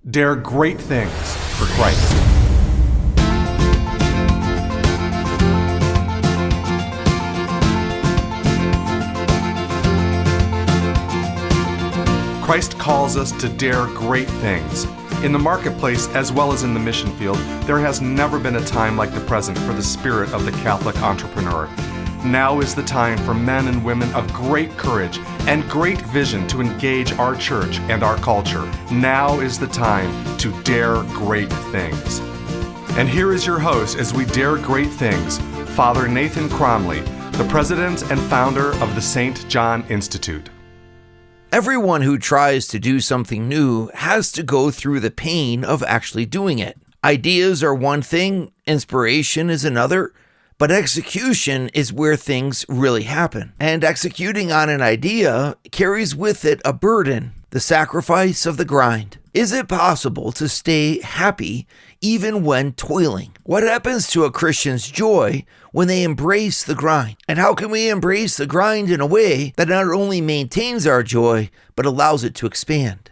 Dare great things for Christ. Christ calls us to dare great things. In the marketplace, as well as in the mission field, there has never been a time like the present for the spirit of the Catholic entrepreneur. Now is the time for men and women of great courage and great vision to engage our church and our culture. Now is the time to dare great things. And here is your host as we dare great things, Father Nathan Cromley, the president and founder of the St. John Institute. Everyone who tries to do something new has to go through the pain of actually doing it. Ideas are one thing, inspiration is another, but execution is where things really happen. And executing on an idea carries with it a burden, the sacrifice of the grind. Is it possible to stay happy even when toiling? What happens to a Christian's joy when they embrace the grind? And how can we embrace the grind in a way that not only maintains our joy, but allows it to expand?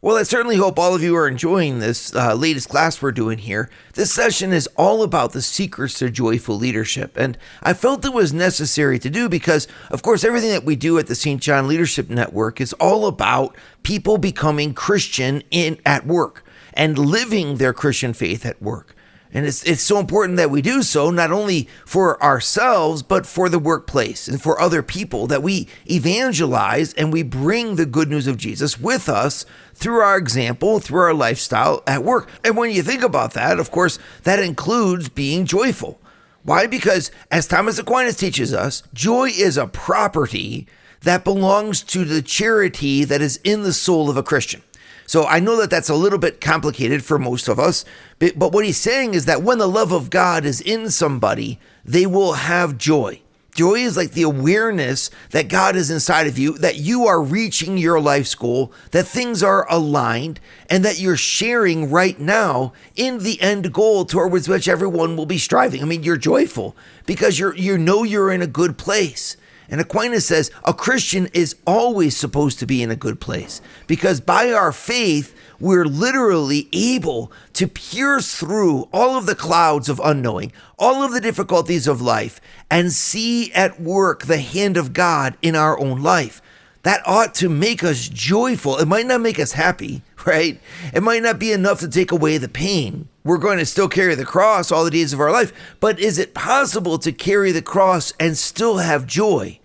Well, I certainly hope all of you are enjoying this latest class we're doing here. This session is all about the secrets to joyful leadership, and I felt it was necessary to do because, of course, everything that we do at the St. John Leadership Network is all about people becoming Christian at work and living their Christian faith at work. And it's so important that we do so, not only for ourselves, but for the workplace and for other people, that we evangelize and we bring the good news of Jesus with us through our example, through our lifestyle at work. And when you think about that, of course, that includes being joyful. Why? Because as Thomas Aquinas teaches us, joy is a property that belongs to the charity that is in the soul of a Christian. So I know that that's a little bit complicated for most of us, but what he's saying is that when the love of God is in somebody, they will have joy. Joy is like the awareness that God is inside of you, that you are reaching your life's goal, that things are aligned, and that you're sharing right now in the end goal towards which everyone will be striving. I mean, you're joyful because you know you're in a good place. And Aquinas says a Christian is always supposed to be in a good place because by our faith, we're literally able to pierce through all of the clouds of unknowing, all of the difficulties of life, and see at work the hand of God in our own life. That ought to make us joyful. It might not make us happy, right? It might not be enough to take away the pain. We're going to still carry the cross all the days of our life, but is it possible to carry the cross and still have joy?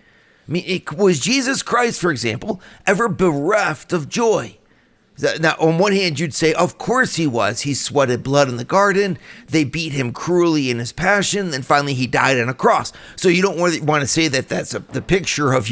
I mean, was Jesus Christ, for example, ever bereft of joy? Now, on one hand, you'd say, of course he was. He sweated blood in the garden. They beat him cruelly in his passion. And finally, he died on a cross. So you don't want to say that that's the picture of,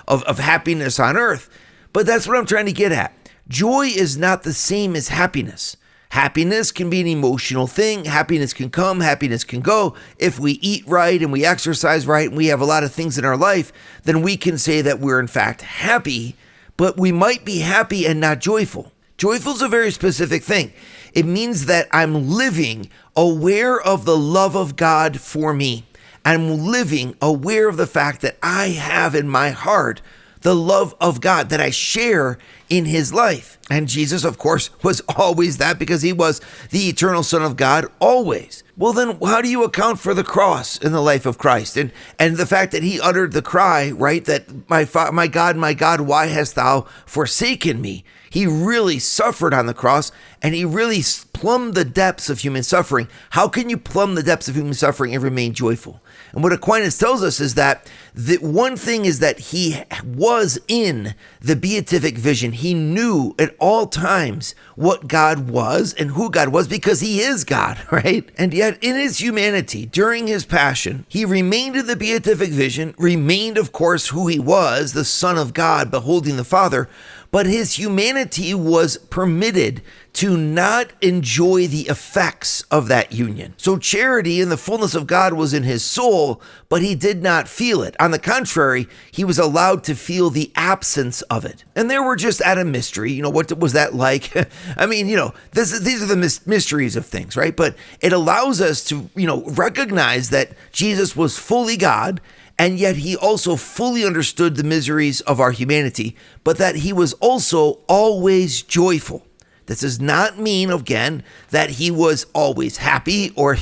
of happiness on earth. But that's what I'm trying to get at. Joy is not the same as happiness. Happiness can be an emotional thing. Happiness can come, happiness can go. If we eat right and we exercise right and we have a lot of things in our life, then we can say that we're in fact happy, but we might be happy and not joyful. Joyful is a very specific thing. It means that I'm living aware of the love of God for me. I'm living aware of the fact that I have in my heart the love of God that I share in his life. And Jesus, of course, was always that because he was the eternal Son of God always. Well, then how do you account for the cross in the life of Christ? And the fact that he uttered the cry, right, that my God, why hast thou forsaken me? He really suffered on the cross and he really plumbed the depths of human suffering. How can you plumb the depths of human suffering and remain joyful? And what Aquinas tells us is that the one thing is that he was in the beatific vision. He knew at all times what God was and who God was because he is God, right? And yet in his humanity, during his passion, he remained in the beatific vision, remained, of course, who he was, the Son of God, beholding the Father, but his humanity was permitted to not enjoy the effects of that union. So charity in the fullness of God was in his soul, but he did not feel it. On the contrary, he was allowed to feel the absence of it. And there were just at a mystery, what was that like? I mean, these are the mysteries of things, right? But it allows us to, recognize that Jesus was fully God, and yet he also fully understood the miseries of our humanity, but that he was also always joyful. This does not mean, again, that he was always happy or,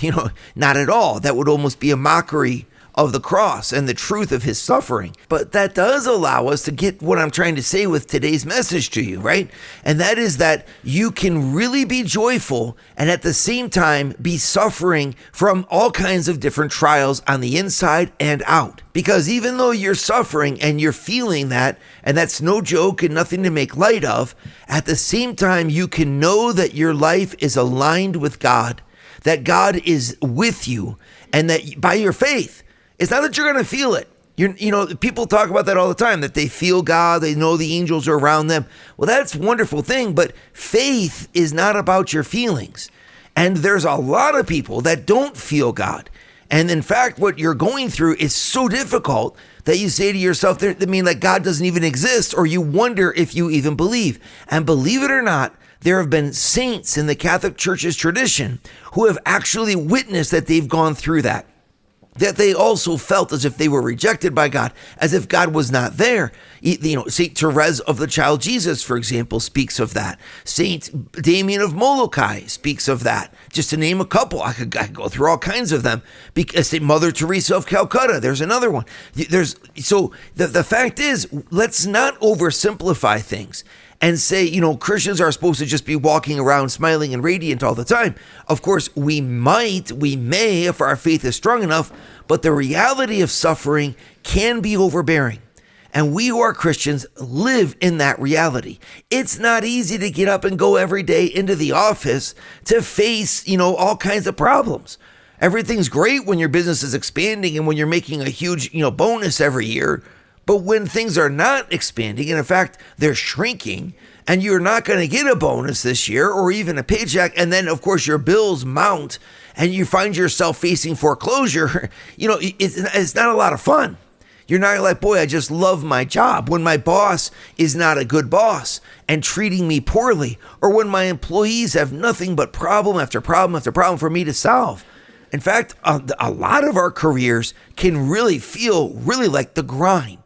not at all. That would almost be a mockery of the cross and the truth of his suffering. But that does allow us to get what I'm trying to say with today's message to you, right? And that is that you can really be joyful and at the same time be suffering from all kinds of different trials on the inside and out. Because even though you're suffering and you're feeling that, and that's no joke and nothing to make light of, at the same time you can know that your life is aligned with God, that God is with you, and that by your faith, it's not that you're going to feel it. People talk about that all the time, that they feel God, they know the angels are around them. Well, that's a wonderful thing, but faith is not about your feelings. And there's a lot of people that don't feel God. And in fact, what you're going through is so difficult that you say to yourself, that God doesn't even exist, or you wonder if you even believe. And believe it or not, there have been saints in the Catholic Church's tradition who have actually witnessed that they've gone through that they also felt as if they were rejected by God, as if God was not there. St. Therese of the Child Jesus, for example, speaks of that. St. Damien of Molokai speaks of that. Just to name a couple, I could go through all kinds of them. St. Mother Teresa of Calcutta, there's another one. The fact is, let's not oversimplify things and say, Christians are supposed to just be walking around smiling and radiant all the time. Of course, we may, if our faith is strong enough, but the reality of suffering can be overbearing. And we who are Christians live in that reality. It's not easy to get up and go every day into the office to face, all kinds of problems. Everything's great when your business is expanding and when you're making a huge, bonus every year. But when things are not expanding, and in fact, they're shrinking, and you're not going to get a bonus this year or even a paycheck, and then, of course, your bills mount, and you find yourself facing foreclosure, it's not a lot of fun. You're not like, boy, I just love my job. When my boss is not a good boss and treating me poorly, or when my employees have nothing but problem after problem after problem for me to solve. In fact, a lot of our careers can really feel like the grind.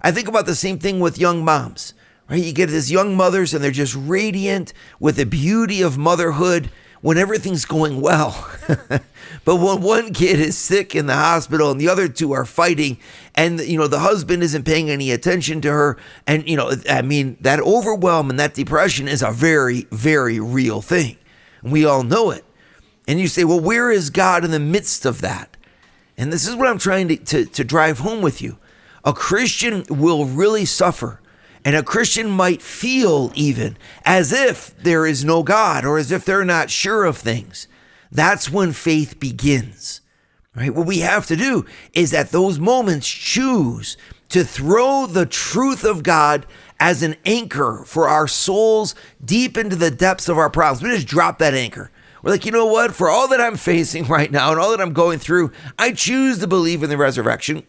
I think about the same thing with young moms, right? You get these young mothers and they're just radiant with the beauty of motherhood when everything's going well. But when one kid is sick in the hospital and the other two are fighting and, the husband isn't paying any attention to her. And, that overwhelm and that depression is a very, very real thing. And we all know it. And you say, well, where is God in the midst of that? And this is what I'm trying to drive home with you. A Christian will really suffer, and a Christian might feel even as if there is no God or as if they're not sure of things. That's when faith begins, right? What we have to do is at those moments choose to throw the truth of God as an anchor for our souls deep into the depths of our problems. We just drop that anchor. We're like, you know what? For all that I'm facing right now and all that I'm going through, I choose to believe in the resurrection.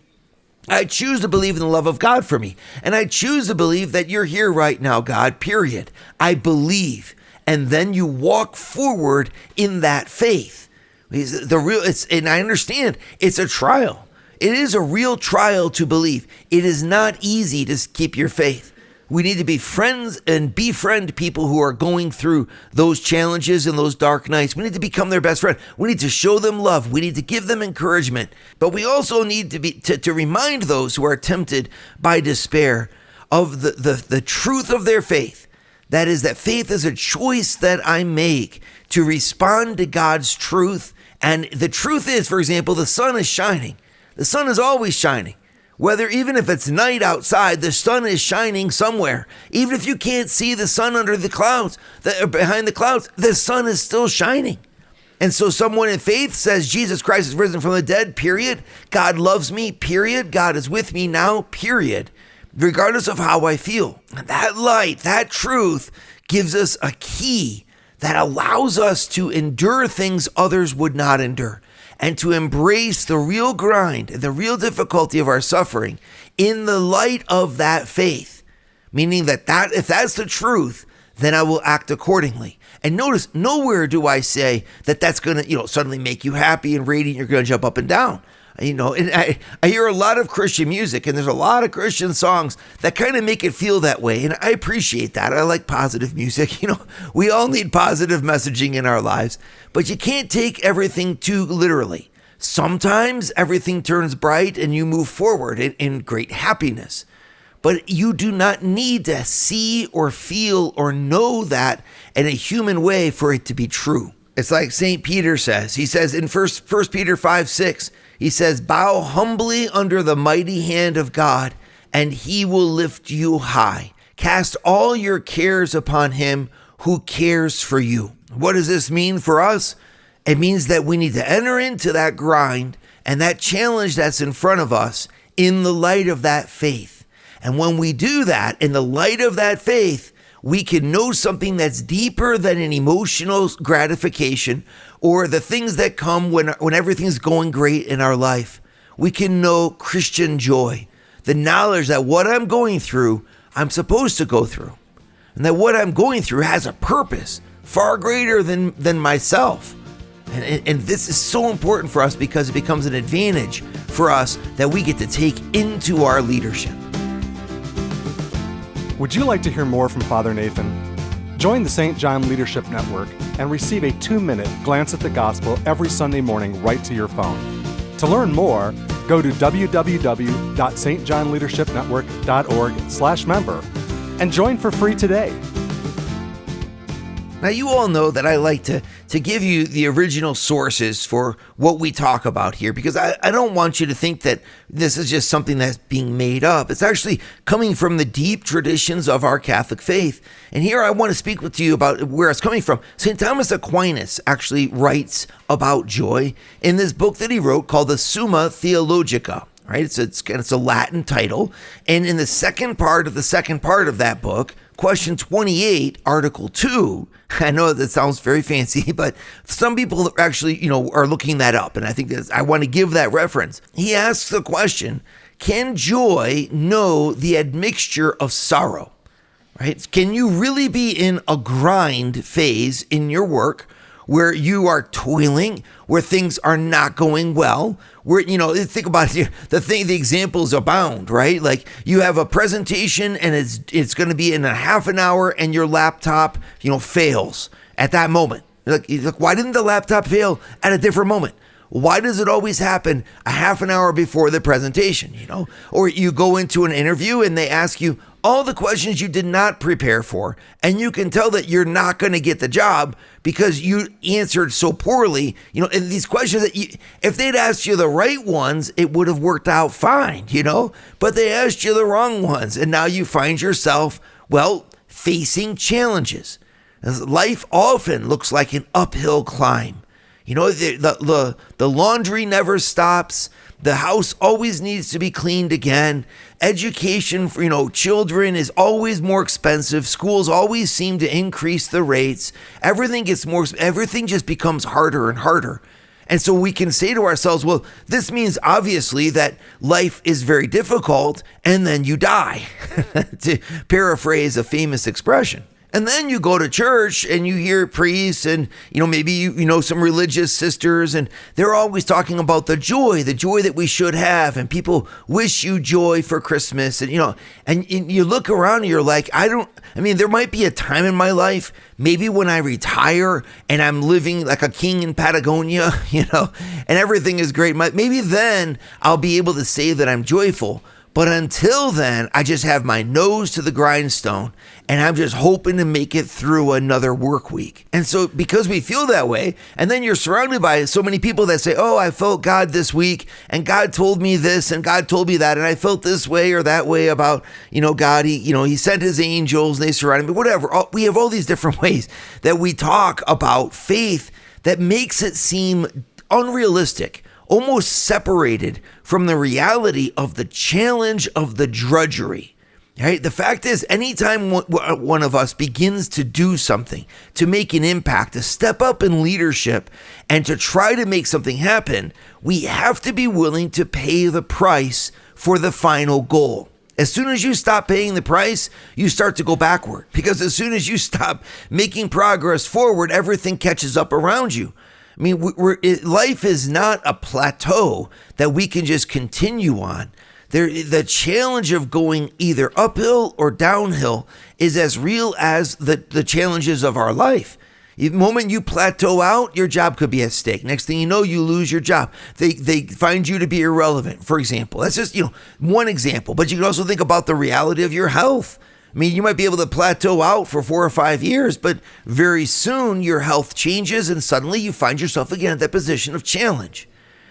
I choose to believe in the love of God for me. And I choose to believe that you're here right now, God, period. I believe. And then you walk forward in that faith. And I understand it's a trial. It is a real trial to believe. It is not easy to keep your faith. We need to be friends and befriend people who are going through those challenges and those dark nights. We need to become their best friend. We need to show them love. We need to give them encouragement. But we also need to remind those who are tempted by despair of the truth of their faith. That is, that faith is a choice that I make to respond to God's truth. And the truth is, for example, the sun is shining. The sun is always shining. Even if it's night outside, the sun is shining somewhere. Even if you can't see the sun under the clouds, behind the clouds, the sun is still shining. And so someone in faith says, Jesus Christ is risen from the dead, period. God loves me, period. God is with me now, period. Regardless of how I feel. That light, that truth gives us a key that allows us to endure things others would not endure. And to embrace the real grind, the real difficulty of our suffering in the light of that faith. Meaning that if that's the truth, then I will act accordingly. And notice, nowhere do I say that that's going to, suddenly make you happy and radiant, you're going to jump up and down. And I hear a lot of Christian music, and there's a lot of Christian songs that kind of make it feel that way. And I appreciate that. I like positive music. We all need positive messaging in our lives, but you can't take everything too literally. Sometimes everything turns bright and you move forward in great happiness. But you do not need to see or feel or know that in a human way for it to be true. It's like St. Peter says. He says in 1 Peter 5:6, he says, bow humbly under the mighty hand of God, and he will lift you high. Cast all your cares upon him who cares for you. What does this mean for us? It means that we need to enter into that grind and that challenge that's in front of us in the light of that faith. And when we do that, in the light of that faith, we can know something that's deeper than an emotional gratification or the things that come when everything's going great in our life. We can know Christian joy, the knowledge that what I'm going through, I'm supposed to go through, and that what I'm going through has a purpose far greater than myself. And this is so important for us because it becomes an advantage for us that we get to take into our leadership. Would you like to hear more from Father Nathan? Join the St. John Leadership Network and receive a 2-minute glance at the gospel every Sunday morning right to your phone. To learn more, go to www.stjohnleadershipnetwork.org/member and join for free today. Now, you all know that I like to give you the original sources for what we talk about here, because I don't want you to think that this is just something that's being made up. It's actually coming from the deep traditions of our Catholic faith. And here I want to speak with you about where it's coming from. St. Thomas Aquinas actually writes about joy in this book that he wrote called the Summa Theologica. Right? It's a Latin title. And in the second part of that book, question 28, article 2, I know that sounds very fancy, but some people actually, are looking that up. And I think I want to give that reference. He asks the question, can joy know the admixture of sorrow? Right? Can you really be in a grind phase in your work where you are toiling, where things are not going well, where, think about it, the examples abound, right? Like you have a presentation and it's going to be in a half an hour and your laptop, fails at that moment. Like, why didn't the laptop fail at a different moment? Why does it always happen a half an hour before the presentation, Or you go into an interview and they ask you all the questions you did not prepare for, and you can tell that you're not going to get the job because you answered so poorly, and these questions that if they'd asked you the right ones, it would have worked out fine, but they asked you the wrong ones, and now you find yourself, facing challenges. Life often looks like an uphill climb. The laundry never stops. The house always needs to be cleaned again. Education for, children is always more expensive. Schools always seem to increase the rates. Everything just becomes harder and harder. And so we can say to ourselves, well, this means obviously that life is very difficult and then you die, to paraphrase a famous expression. And then you go to church and you hear priests and, maybe you some religious sisters, and they're always talking about the joy that we should have. And people wish you joy for Christmas. And, and you look around and you're like, there might be a time in my life, maybe when I retire and I'm living like a king in Patagonia, and everything is great. Maybe then I'll be able to say that I'm joyful. But until then, I just have my nose to the grindstone and I'm just hoping to make it through another work week. And so because we feel that way, and then you're surrounded by so many people that say, oh, I felt God this week and God told me this and God told me that and I felt this way or that way about, God, he sent his angels and they surrounded me, whatever. We have all these different ways that we talk about faith that makes it seem unrealistic, almost separated from the reality of the challenge of the drudgery. Right? The fact is, anytime one of us begins to do something, to make an impact, to step up in leadership, and to try to make something happen, we have to be willing to pay the price for the final goal. As soon as you stop paying the price, you start to go backward. Because as soon as you stop making progress forward, everything catches up around you. I mean, life is not a plateau that we can just continue on. The challenge of going either uphill or downhill is as real as the challenges of our life. The moment you plateau out, your job could be at stake. Next thing you know, you lose your job. They find you to be irrelevant, for example. That's just, one example. But you can also think about the reality of your health. I mean, you might be able to plateau out for 4 or 5 years, but very soon your health changes and suddenly you find yourself again at that position of challenge.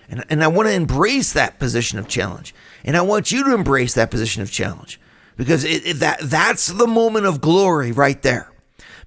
And I want to embrace that position of challenge. And I want you to embrace that position of challenge because that's the moment of glory right there.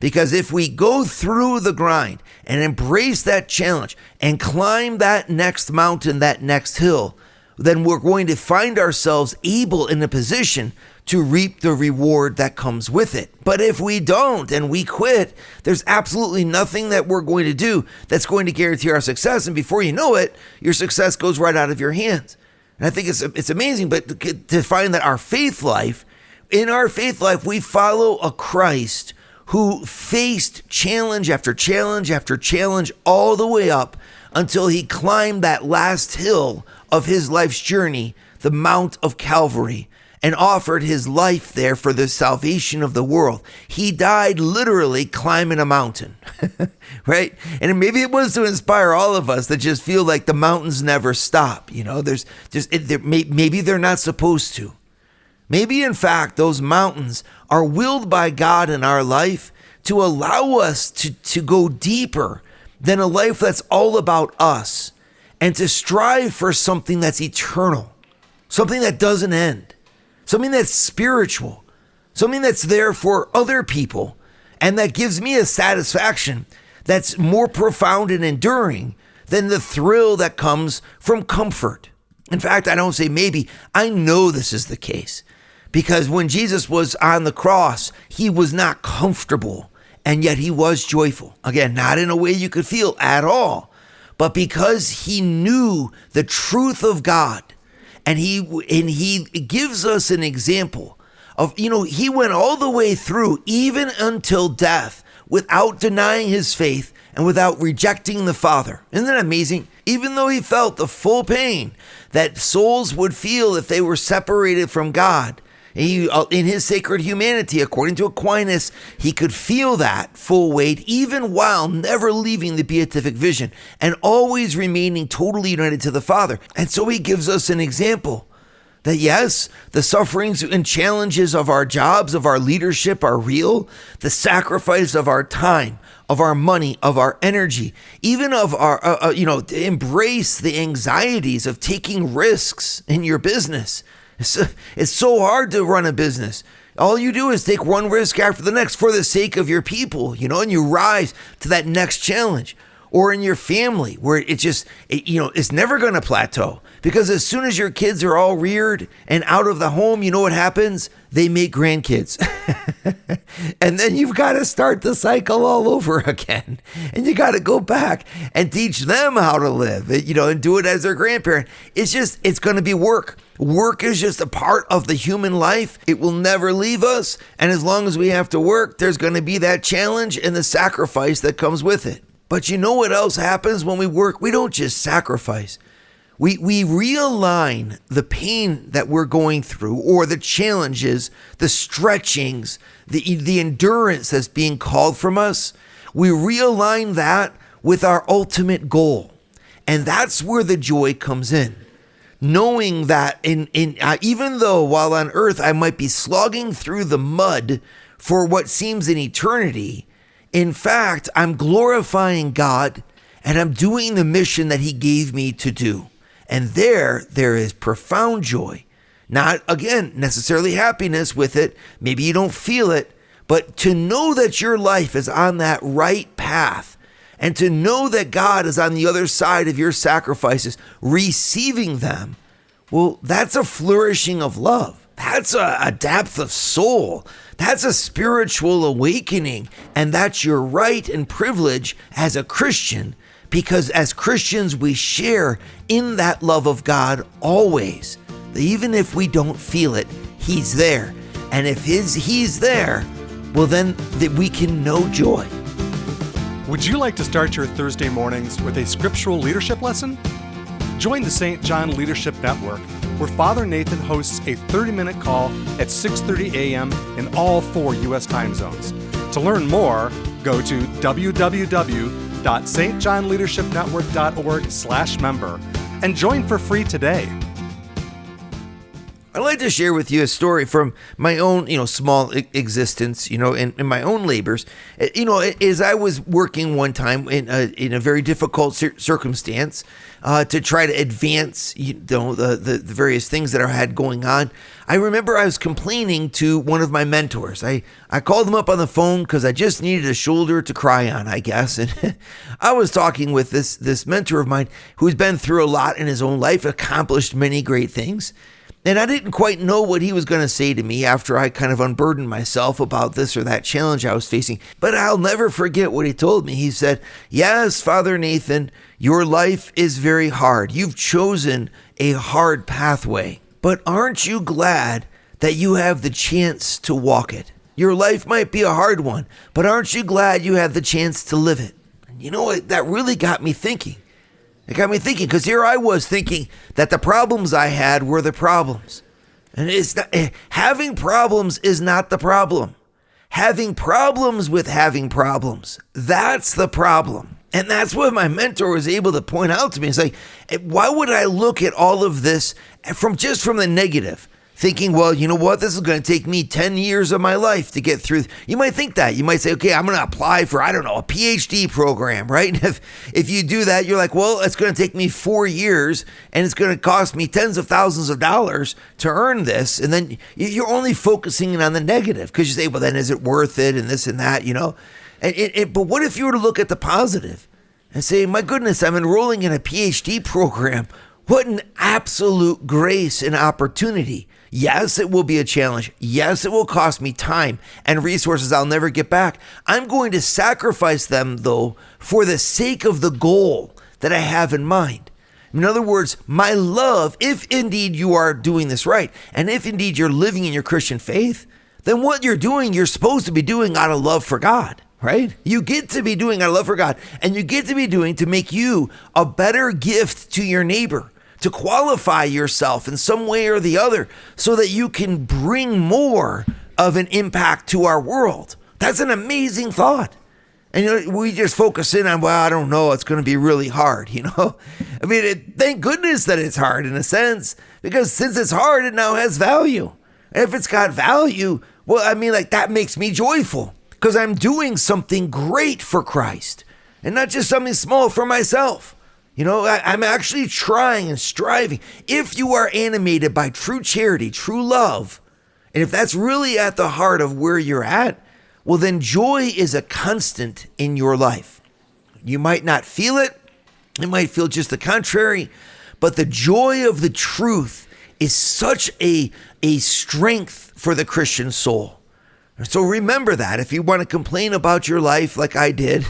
Because if we go through the grind and embrace that challenge and climb that next mountain, that next hill, then we're going to find ourselves able in a position to reap the reward that comes with it. But if we don't and we quit, there's absolutely nothing that we're going to do that's going to guarantee our success. And before you know it, your success goes right out of your hands. And I think it's amazing, but to find that in our faith life, we follow a Christ who faced challenge after challenge after challenge all the way up until he climbed that last hill of his life's journey, the Mount of Calvary, and offered his life there for the salvation of the world. He died literally climbing a mountain, right? And maybe it was to inspire all of us that just feel like the mountains never stop. Maybe they're not supposed to. Maybe, in fact, those mountains are willed by God in our life to allow us to go deeper than a life that's all about us and to strive for something that's eternal, something that doesn't end, something that's spiritual, something that's there for other people, and that gives me a satisfaction that's more profound and enduring than the thrill that comes from comfort. In fact, I don't say maybe, I know this is the case. Because when Jesus was on the cross, he was not comfortable, and yet he was joyful. Again, not in a way you could feel at all, but because he knew the truth of God, and he gives us an example of, he went all the way through, even until death, without denying his faith and without rejecting the Father. Isn't that amazing? Even though he felt the full pain that souls would feel if they were separated from God, in his sacred humanity, according to Aquinas, he could feel that full weight even while never leaving the beatific vision and always remaining totally united to the Father. And so he gives us an example that yes, the sufferings and challenges of our jobs, of our leadership are real. The sacrifice of our time, of our money, of our energy, even of our, to embrace the anxieties of taking risks in your business. It's so hard to run a business. All you do is take one risk after the next for the sake of your people, and you rise to that next challenge. Or in your family, where it's never going to plateau. Because as soon as your kids are all reared and out of the home, you know what happens? They make grandkids. And then you've got to start the cycle all over again. And you got to go back and teach them how to live, and do it as their grandparent. It's going to be work. Work is just a part of the human life. It will never leave us. And as long as we have to work, there's going to be that challenge and the sacrifice that comes with it. But you know what else happens when we work? We don't just sacrifice. We realign the pain that we're going through, or the challenges, the stretchings, the endurance that's being called from us. We realign that with our ultimate goal. And that's where the joy comes in. Knowing that even though while on earth I might be slogging through the mud for what seems an eternity, in fact, I'm glorifying God and I'm doing the mission that he gave me to do. And there is profound joy. Not, again, necessarily happiness with it. Maybe you don't feel it, but to know that your life is on that right path and to know that God is on the other side of your sacrifices, receiving them, well, that's a flourishing of love. That's a depth of soul. That's a spiritual awakening. And that's your right and privilege as a Christian, because as Christians, we share in that love of God always. Even if we don't feel it, he's there. And if he's there, well, then we can know joy. Would you like to start your Thursday mornings with a scriptural leadership lesson? Join the St. John Leadership Network, where Father Nathan hosts a 30-minute call at 6:30 a.m. in all 4 U.S. time zones. To learn more, go to www.stjohnleadershipnetwork.org/member and join for free today. I'd like to share with you a story from my own, small existence, in my own labors. As I was working one time in a very difficult circumstance to try to advance, the various things that I had going on, I remember I was complaining to one of my mentors. I called him up on the phone because I just needed a shoulder to cry on, I guess. And I was talking with this mentor of mine who's been through a lot in his own life, accomplished many great things. And I didn't quite know what he was going to say to me after I kind of unburdened myself about this or that challenge I was facing. But I'll never forget what he told me. He said, "Yes, Father Nathan, your life is very hard. You've chosen a hard pathway. But aren't you glad that you have the chance to walk it? Your life might be a hard one, but aren't you glad you have the chance to live it?" And you know what? That really got me thinking. It got me thinking, because here I was thinking that the problems I had were the problems. And it's not, having problems is not the problem. Having problems with having problems, that's the problem. And that's what my mentor was able to point out to me. It's like, why would I look at all of this from the negative? Thinking, well, you know what? This is going to take me 10 years of my life to get through. You might think that. You might say, okay, I'm going to apply for, a PhD program, right? If you do that, you're like, well, it's going to take me 4 years and it's going to cost me tens of thousands of dollars to earn this. And then you're only focusing on the negative because you say, well, then is it worth it? And this and that, But what if you were to look at the positive and say, my goodness, I'm enrolling in a PhD program. What an absolute grace and opportunity. Yes, it will be a challenge. Yes, it will cost me time and resources I'll never get back. I'm going to sacrifice them, though, for the sake of the goal that I have in mind. In other words, my love, if indeed you are doing this right, and if indeed you're living in your Christian faith, then what you're doing, you're supposed to be doing out of love for God, right? You get to be doing out of love for God, and you get to be doing to make you a better gift to your neighbor, to qualify yourself in some way or the other so that you can bring more of an impact to our world. That's an amazing thought. And we just focus in on, well, I don't know, it's going to be really hard, thank goodness that it's hard in a sense, because since it's hard, it now has value. And if it's got value, that makes me joyful because I'm doing something great for Christ and not just something small for myself. I'm actually trying and striving. If you are animated by true charity, true love, and if that's really at the heart of where you're at, well, then joy is a constant in your life. You might not feel it. You might feel just the contrary, but the joy of the truth is such a strength for the Christian soul. So remember that if you want to complain about your life like I did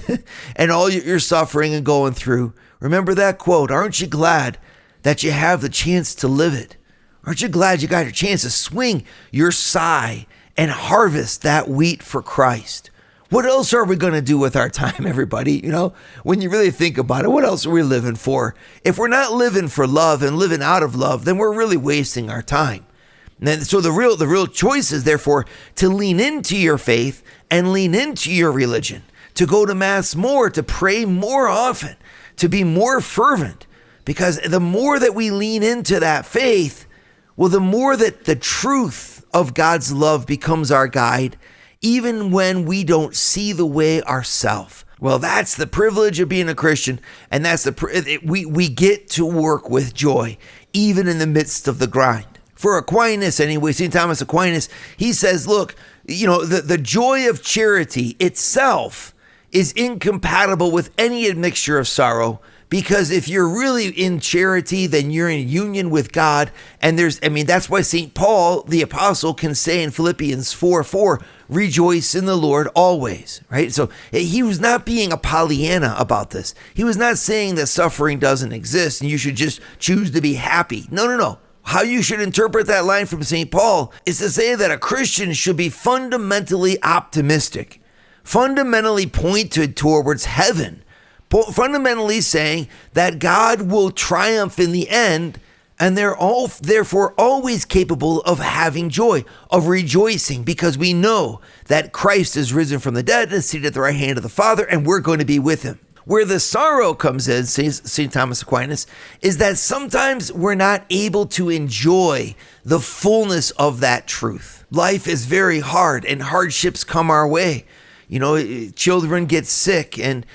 and all you're suffering and going through, remember that quote, aren't you glad that you have the chance to live it? Aren't you glad you got your chance to swing your sigh and harvest that wheat for Christ? What else are we going to do with our time, everybody? When you really think about it, what else are we living for? If we're not living for love and living out of love, then we're really wasting our time. And so the real choice is, therefore, to lean into your faith and lean into your religion, to go to Mass more, to pray more often, to be more fervent. Because the more that we lean into that faith, well, the more that the truth of God's love becomes our guide, even when we don't see the way ourselves. Well, that's the privilege of being a Christian, and that's we get to work with joy, even in the midst of the grind. For Aquinas, anyway, St. Thomas Aquinas, he says, look, the joy of charity itself is incompatible with any admixture of sorrow, because if you're really in charity, then you're in union with God. And that's why St. Paul, the apostle, can say in Philippians 4:4, rejoice in the Lord always, right? So he was not being a Pollyanna about this. He was not saying that suffering doesn't exist and you should just choose to be happy. No. How you should interpret that line from St. Paul is to say that a Christian should be fundamentally optimistic. fundamentally pointed towards heaven, fundamentally saying that God will triumph in the end, and they're all therefore always capable of having joy, of rejoicing, because we know that Christ is risen from the dead and seated at the right hand of the Father, and we're going to be with him. Where the sorrow comes in, says St. Thomas Aquinas, is that sometimes we're not able to enjoy the fullness of that truth. Life is very hard and hardships come our way. You know, children get sick and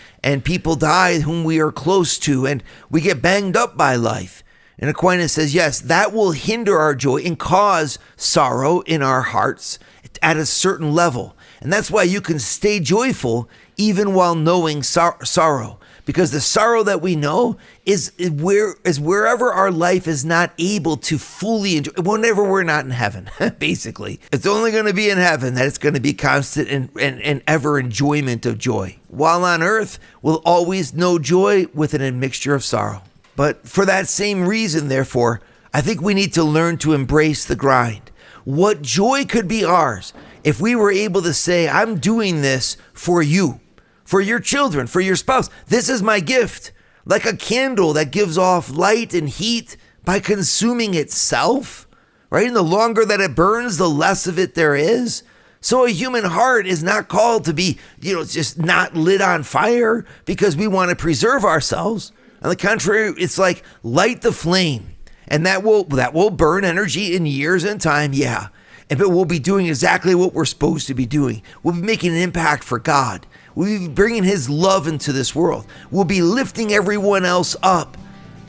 people die whom we are close to, and we get banged up by life. And Aquinas says, yes, that will hinder our joy and cause sorrow in our hearts at a certain level. And that's why you can stay joyful even while knowing sorrow. Because the sorrow that we know is wherever our life is not able to fully enjoy, whenever we're not in heaven, basically. It's only going to be in heaven that it's going to be constant and ever enjoyment of joy. While on earth, we'll always know joy with an admixture of sorrow. But for that same reason, therefore, I think we need to learn to embrace the grind. What joy could be ours if we were able to say, I'm doing this for you, for your children, for your spouse. This is my gift, like a candle that gives off light and heat by consuming itself, right? And the longer that it burns, the less of it there is. So a human heart is not called to be, just not lit on fire because we want to preserve ourselves. On the contrary, it's like light the flame, and that will burn energy in years and time, yeah. But we'll be doing exactly what we're supposed to be doing. We'll be making an impact for God. We'll be bringing his love into this world. We'll be lifting everyone else up.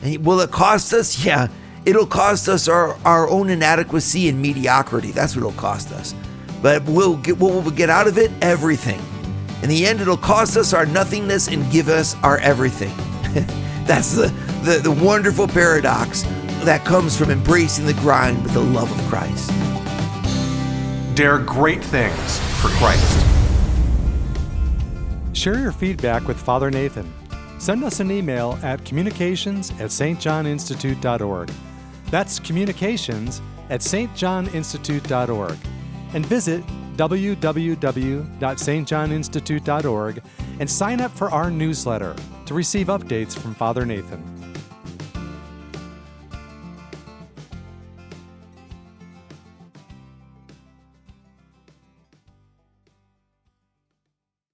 And will it cost us? Yeah, it'll cost us our own inadequacy and mediocrity. That's what it'll cost us. But what will get out of it? Everything. In the end, it'll cost us our nothingness and give us our everything. That's the wonderful paradox that comes from embracing the grind with the love of Christ. Dare great things for Christ. Share your feedback with Father Nathan. Send us an email at communications@stjohninstitute.org. That's communications@stjohninstitute.org. And visit www.stjohninstitute.org and sign up for our newsletter to receive updates from Father Nathan.